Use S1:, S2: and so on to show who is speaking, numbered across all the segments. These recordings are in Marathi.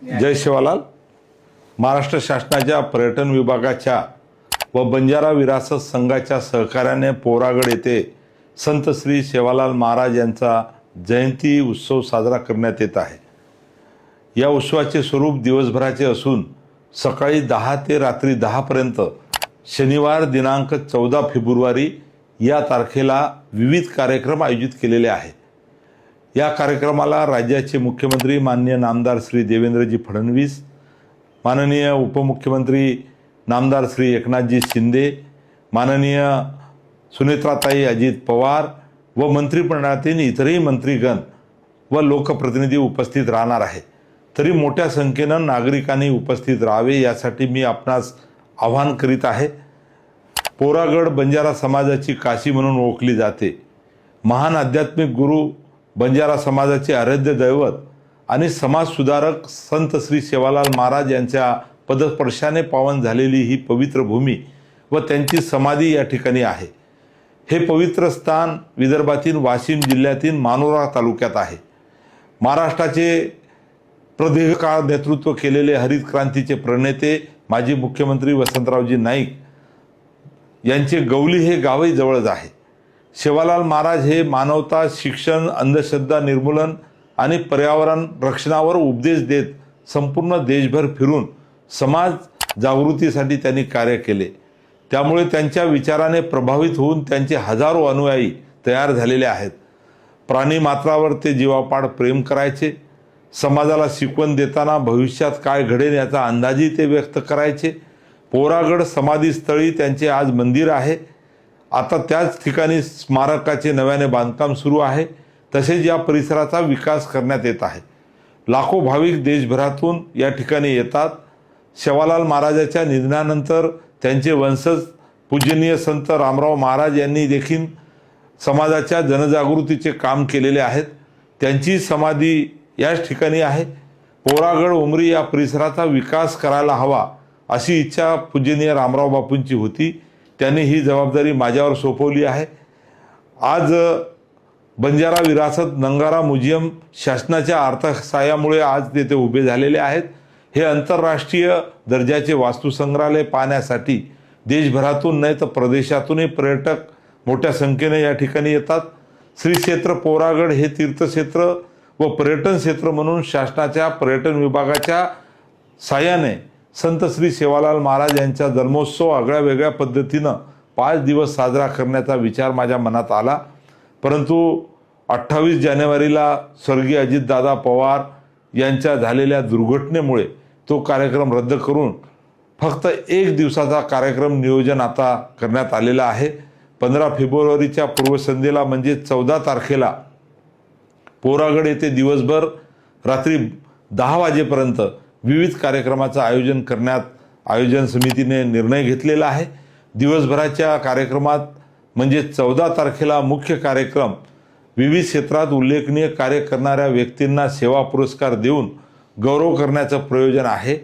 S1: जय शिवालाल। महाराष्ट्र शासनाच्या पर्यटन विभागाच्या व बंजारा विरासत संघाच्या सहकार्याने पोरागड येथे संत श्री सेवालाल महाराज यांचा जयंती उत्सव साजरा करण्यात येत आहे। या उत्सवाचे स्वरूप दिवसभराचे असून सकाळी 10 ते रात्री 10 पर्यंत शनिवार दिनांक 14 फेब्रुवारी या तारखेला विविध कार्यक्रम आयोजित केलेले आहेत। या कार्यक्रमाला राज्याचे मुख्यमंत्री माननीय नामदार श्री देवेंद्रजी फडणवीस, माननीय उपमुख्यमंत्री नामदार श्री एकनाथजी शिंदे, माननीय सुनेत्राताई अजित पवार व मंत्रिमंडळातील इतरही मंत्रीगण व लोकप्रतिनिधी उपस्थित राहणार आहे। तरी मोठ्या संख्येने नागरिकांनी उपस्थित राहावे यासाठी मी आपणास आवाहन करीत आहे। पोरागड बंजारा समाजाची काशी म्हणून ओळखली जाते। महान आध्यात्मिक गुरु, बंजारा समाजाचे आराध्य दैवत आणि समाज सुधारक संत श्री सेवालाल महाराज यांच्या पदस्पर्शाने पावन झालेली ही पवित्र भूमी व त्यांची समाधी या ठिकाणी आहे। हे पवित्र स्थान विदर्भातील वाशिम जिल्ह्यातील मानोरा तालुक्यात आहे। महाराष्ट्राचे प्रदीर्घ काळ नेतृत्व केलेले हरित क्रांतीचे प्रणेते माजी मुख्यमंत्री वसंतरावजी नाईक यांचे गवली हे गावही जवळच आहे। सेवालाल महाराज हे मानवता, शिक्षण, अंधश्रद्धा निर्मूलन आणि पर्यावरण रक्षणावर उपदेश देत संपूर्ण देशभर फिरून समाज जागृतीसाठी त्यांनी कार्य केले। त्यामुळे त्यांच्या विचाराने प्रभावित होऊन त्यांचे हजारो अनुयायी तयार झालेले आहेत। प्राणी मात्रावर ते जीवापाड प्रेम करायचे। समाजाला शिकवण देताना भविष्यात काय घडेल याचा अंदाजही ते व्यक्त करायचे। पोरागड समाधीस्थळी त्यांचे आज मंदिर आहे। आता त्याच ठिकाणी स्मारकाचे नव्याने बांधकाम सुरू आहे। तसेच या परिसराचा विकास करण्यात येत आहे। लाखो भाविक देशभरातून या ठिकाणी येतात। सेवालाल महाराजाच्या निधनानंतर त्यांचे वंशज पूजनीय संत रामराव महाराज यांनी देखील समाजाच्या जनजागृतीचे काम केलेले आहेत। त्यांची समाधी याच ठिकाणी आहे। पोरागड उमरी या परिसराचा विकास करायला हवा अशी इच्छा पूजनीय रामराव बापूंची होती। त्यांनी ही जबाबदारी माझ्यावर सोपवली आहे। आज बंजारा विरासत नंगारा म्युझियम शासनाच्या अर्थसहाय्यामुळे आज तेथे उभे झालेले आहेत। हे आंतरराष्ट्रीय दर्जाचे वास्तुसंग्रहालय पाहण्यासाठी देशभरातून नाही तर प्रदेशातूनही पर्यटक मोठ्या संख्येने या ठिकाणी येतात। श्री क्षेत्र पोरागड हे तीर्थक्षेत्र व पर्यटन क्षेत्र म्हणून शासनाच्या पर्यटन विभागाच्या साहाय्याने संत श्री सेवालाल महाराज यांचा जन्मोत्सव आगळ्या वेगळ्या पद्धतीनं 5 दिवस साजरा करण्याचा विचार माझ्या मनात आला। परंतु 28 जानेवारीला स्वर्गीय अजितदादा पवार यांच्या झालेल्या दुर्घटनेमुळे तो कार्यक्रम रद्द करून फक्त 1 दिवसाचा कार्यक्रम नियोजन आता करण्यात आलेला आहे। 15 फेब्रुवारीच्या पूर्वसंध्येला म्हणजे 14 तारखेला पोरागड येथे दिवसभर रात्री 10 वाजेपर्यंत विविध कार्यक्रमाचं आयोजन समितीने निर्णय घेतलेला आहे। दिवसभराच्या कार्यक्रमात म्हणजे 14 तारखेला मुख्य कार्यक्रम विविध क्षेत्रात उल्लेखनीय कार्य करणाऱ्या व्यक्तींना सेवा पुरस्कार देऊन गौरव करण्याचं प्रयोजन आहे।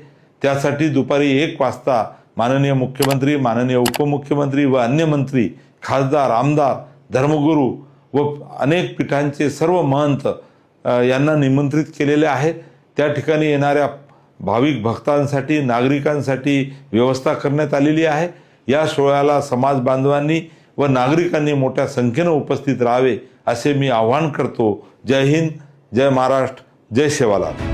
S1: त्यासाठी दुपारी 1 वाजता माननीय मुख्यमंत्री, माननीय उपमुख्यमंत्री व अन्य मंत्री, खासदार, आमदार, धर्मगुरू व अनेक पीठांचे सर्व महंत यांना निमंत्रित केलेले आहे। त्या ठिकाणी येणाऱ्या भाविक भक्तांसाठी, नागरिकांसाठी व्यवस्था करण्यात आलेली आहे। या सोहळ्याला समाज बांधवांनी व नागरिकांनी मोठ्या संख्येने उपस्थित राहावे असे मी आवाहन करतो। जय हिंद, जय महाराष्ट्र, जय सेवालाल।